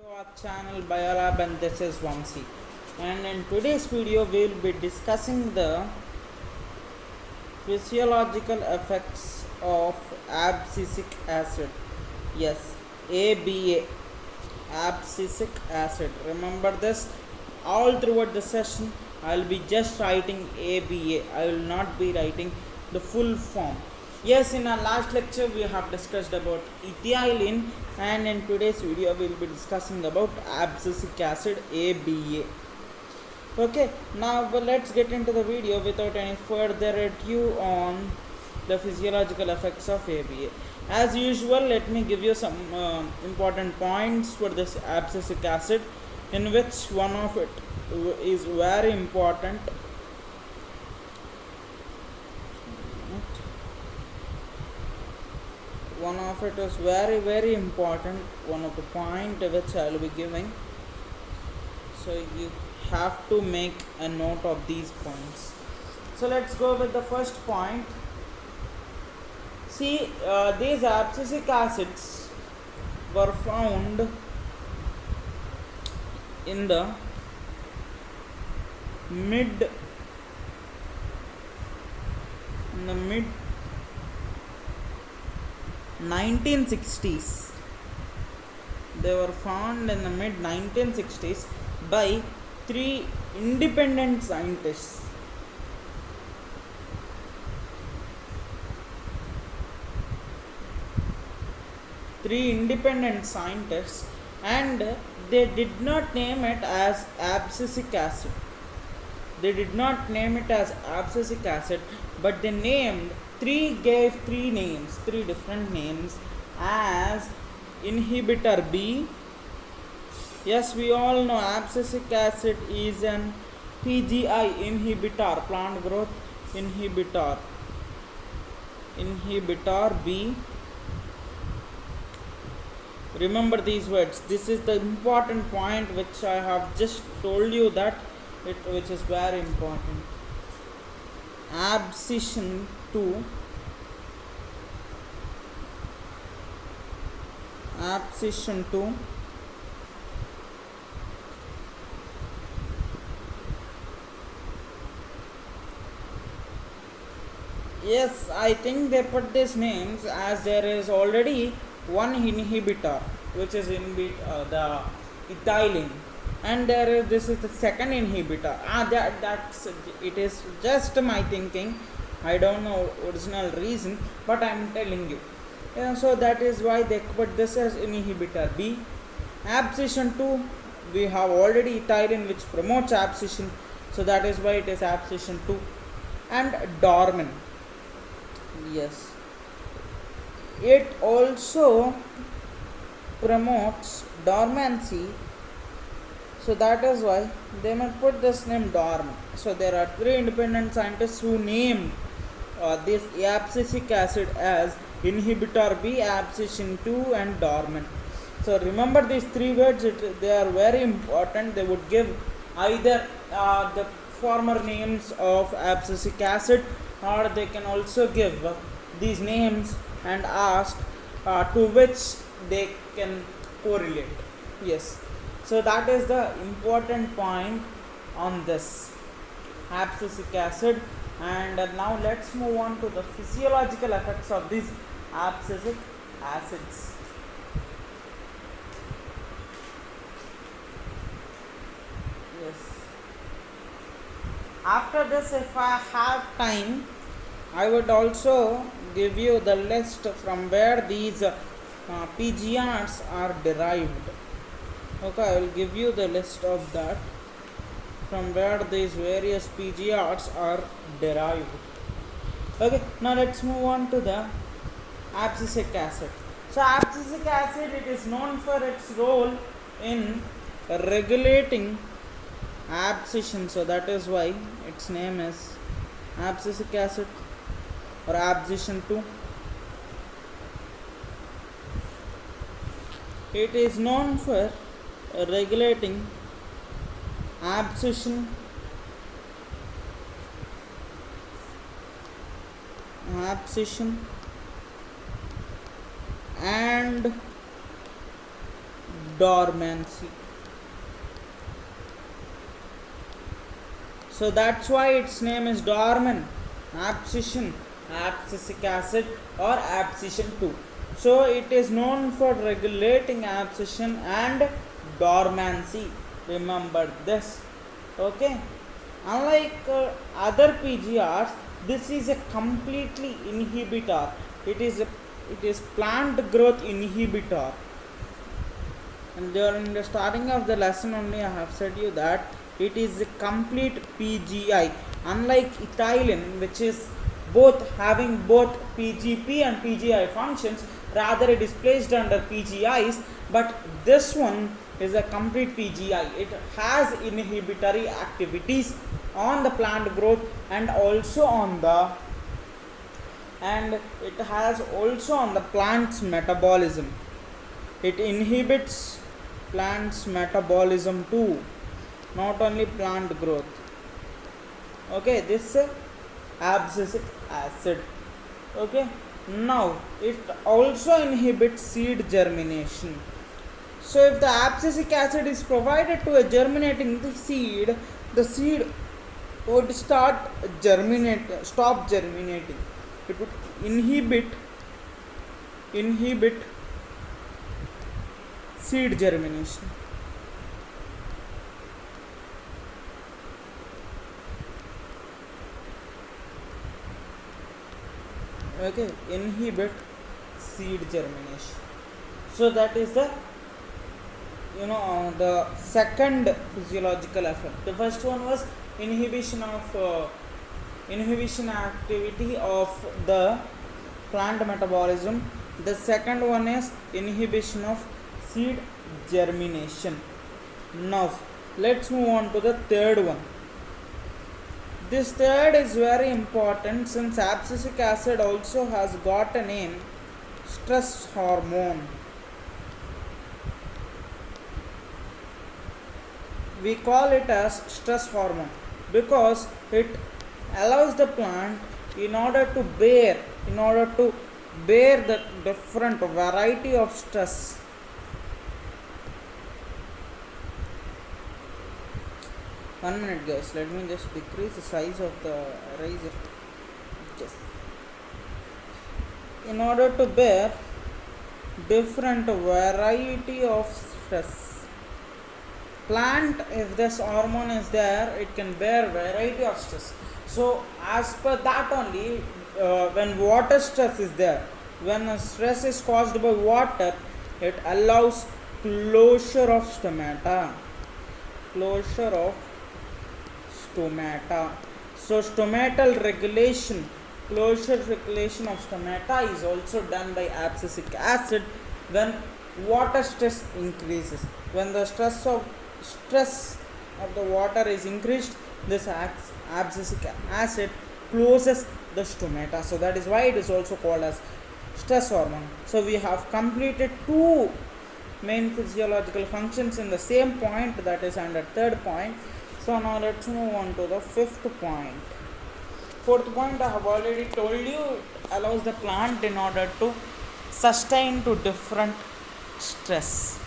To our channel BioLab, and this is VAMSI, and in today's video we will be discussing the physiological effects of abscisic acid. Yes, ABA, abscisic acid. Remember this. All throughout the session I will be just writing ABA. I will not be writing the full form. Yes, in our last lecture we have discussed about ethylene, and in today's video we will be discussing about abscisic acid, ABA. Okay, now let's get into the video without any further ado on the physiological effects of ABA. As usual, let me give you some important points for this abscisic acid, in which one of it is very important. One of it is very important, one of the point which I will be giving, so you have to make a note of these points. So let's go with the first point. See, these abscisic acids were found in the mid 1960s. They were found in the mid 1960s by three independent scientists. And they did not name it as abscisic acid. But they gave three different names as inhibitor B. Yes, we all know abscisic acid is an PGI inhibitor, plant growth inhibitor. Inhibitor B. Remember these words. This is the important point which I have just told you, that which is very important. Abscission 2. Yes, I think they put these names as there is already one inhibitor, which is the ethylene, and this is the second inhibitor. That's it. Is just my thinking. I don't know original reason, but I'm telling you. So that is why they put this as inhibitor B. Abscission 2, we have already ethylene which promotes abscission, so that is why it is abscission 2. And dormin. Yes, it also promotes dormancy, so that is why they may put this name dormin. So there are three independent scientists who named this abscisic acid as inhibitor B, abscission 2 and dormin. So remember these three words, they are very important. They would give either the former names of abscisic acid, or they can also give these names and ask to which they can correlate. Yes, so that is the important point on this abscisic acid. And now let's move on to the physiological effects of these abscisic acids. Yes, after this, if I have time, I would also give you the list from where these PGRs are derived. Okay, I will give you the list of that, from where these various PGRs are derived. Okay, now let's move on to the abscisic acid. So abscisic acid, it is known for its role in regulating abscission, so that is why its name is abscisic acid or abscission 2. It is known for regulating abscission, and dormancy. So that's why its name is dormant abscission, abscisic acid or abscission 2. So it is known for regulating abscission and dormancy. Remember this. Okay. Unlike other PGRs, this is a completely inhibitor. It is plant growth inhibitor. And during the starting of the lesson only I have said you that it is a complete PGI, unlike ethylene, which is having both PGP and PGI functions. Rather it is placed under PGIs, but this one is a complete PGI. It has inhibitory activities on the plant growth and also on the plant's metabolism. It inhibits plant's metabolism too, not only plant growth. Okay, this abscisic acid. Okay, now it also inhibits seed germination. So if the abscisic acid is provided to a germinating the seed would stop germinating. It would inhibit seed germination. Okay, inhibit seed germination. So that is the the second physiological effect. The first one was inhibition activity of the plant metabolism. The second one is inhibition of seed germination. Now let's move on to the third one. This third is very important since abscisic acid also has got a name, stress hormone. We call it as stress hormone because it allows the plant in order to bear the different variety of stress. One minute guys, let me just decrease the size of the eraser. Just in order to bear different variety of stress. Plant, if this hormone is there, it can bear variety of stress. So as per that only, when water stress is there, when a stress is caused by water, it allows closure of stomata. So stomatal regulation, closure regulation of stomata is also done by abscisic acid when water stress increases. When the stress of the water is increased, this abscisic acid closes the stomata. So that is why it is also called as stress hormone. So we have completed two main physiological functions in the same point, that is under third point. So now let's move on to the fifth point. Fourth point I have already told you, it allows the plant in order to sustain to different stress.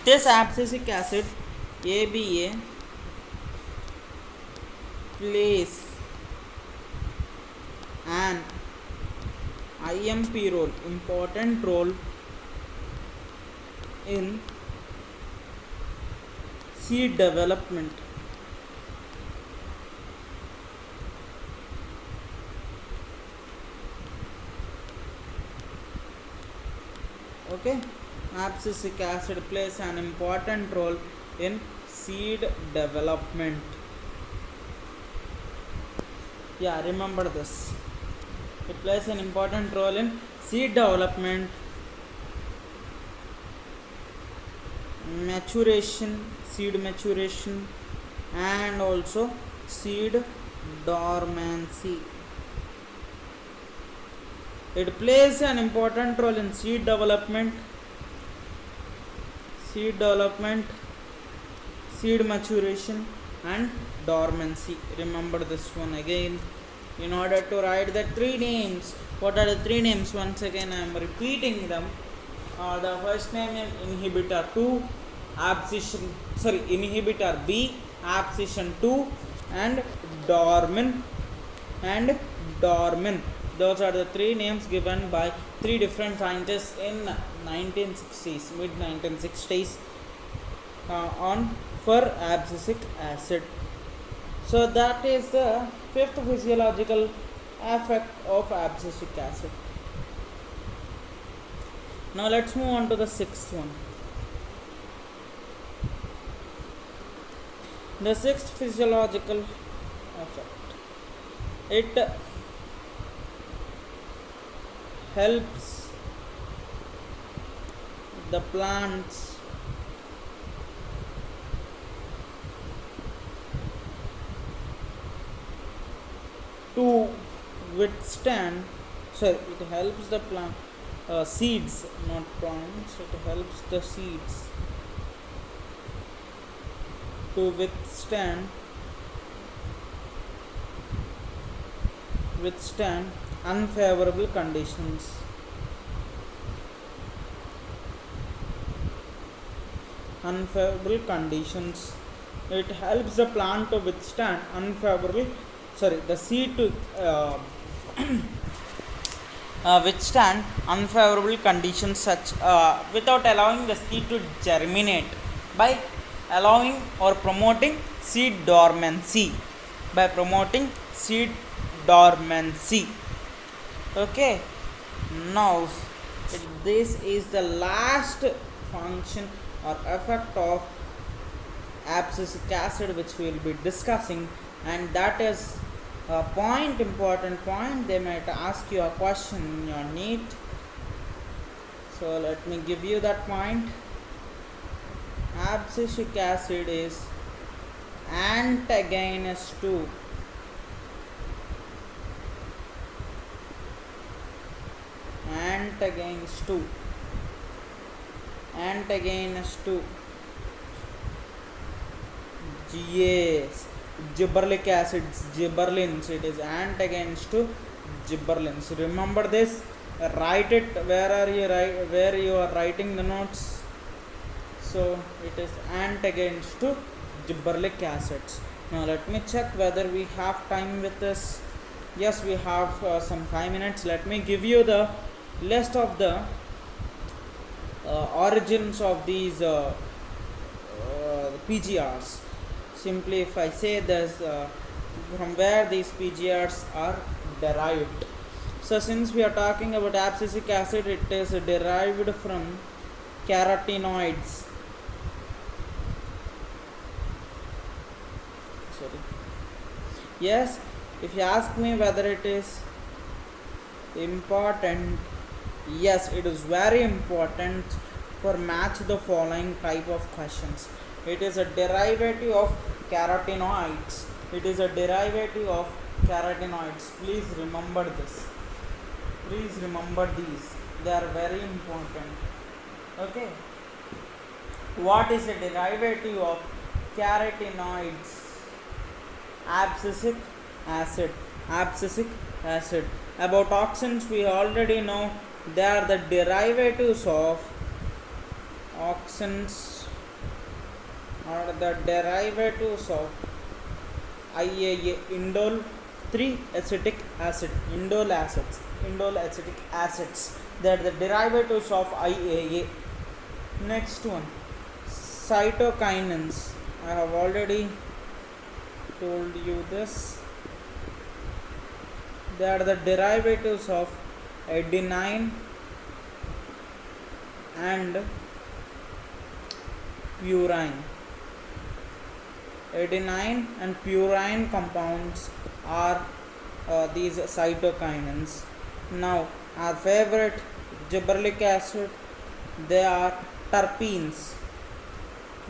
This abscisic acid ABA plays an IMP role, important role in seed development. Okay, abscisic acid plays an important role in seed development. Yeah, remember this. It plays an important role in seed development, seed maturation, and also seed dormancy. It plays an important role in seed development, seed maturation, and dormancy. Remember this one again. In order to write the three names, what are the three names? Once again I am repeating them. The first name is inhibitor 2, inhibitor B, abscission 2, and dormin and dormin. Those are the three names given by three different scientists in 1960s, mid 1960s, on for abscisic acid. So that is the fifth physiological effect of abscisic acid. Now let's move on to the sixth one. The sixth physiological effect. It helps the plants to withstand. It helps the plant seeds, not plants. It helps the seeds to withstand unfavorable conditions. Unfavorable conditions. It helps the plant to withstand the seed to withstand unfavorable conditions such without allowing the seed to germinate by allowing or promoting seed dormancy. Okay, now this is the last function or effect of abscisic acid which we will be discussing, and that is a important point. They might ask you a question in your NEET, so let me give you that point. Abscisic acid is antagonist to gibberellic acids, gibberellins. It is antagonist to gibberellins. Remember this, write it where you are writing the notes. So it is antagonist to gibberellic acids. Now let me check whether we have time with this. Yes, we have some 5 minutes. Let me give you the list of the origins of these PGRs. Simply, if I say this, from where these PGRs are derived. So since we are talking about abscisic acid, it is derived from carotenoids. Yes, if you ask me whether it is important, yes, it is very important for match the following type of questions. It is a derivative of carotenoids. Please remember this. Please remember these. They are very important. Okay. What is a derivative of carotenoids? Abscisic acid. About auxins we already know. They are the derivatives of IAA, indole 3 acetic acid, indole acetic acids. They are the derivatives of IAA. Next one, cytokinins. I have already told you this. They are the derivatives of adenine and purine. Adenine and purine compounds are these cytokinins. Now, our favorite gibberellic acid, they are terpenes.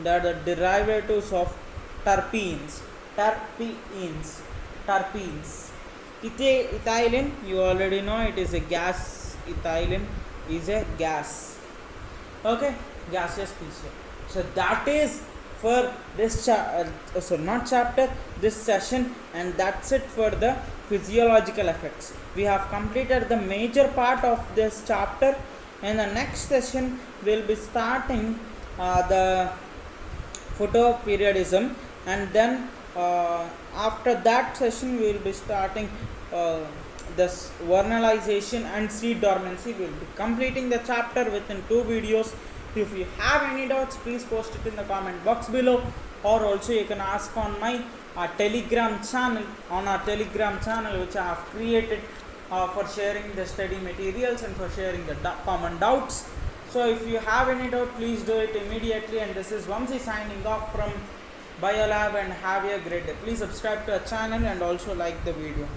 They are the derivatives of terpenes. Ethylene, you already know, it is a gas. Ethylene is a gas. Okay, gaseous species. So that is for this this session, and that's it for the physiological effects. We have completed the major part of this chapter. In the next session, we'll be starting the photo of periodism, and then after that session, we will be starting this vernalization and seed dormancy. We'll be completing the chapter within 2 videos. If you have any doubts, please post it in the comment box below, or also you can ask on my telegram channel, which I have created for sharing the study materials and for sharing the common doubts. So if you have any doubt, please do it immediately. And this is VAMSI signing off from BioLab, and have a great day. Please subscribe to our channel and also like the video.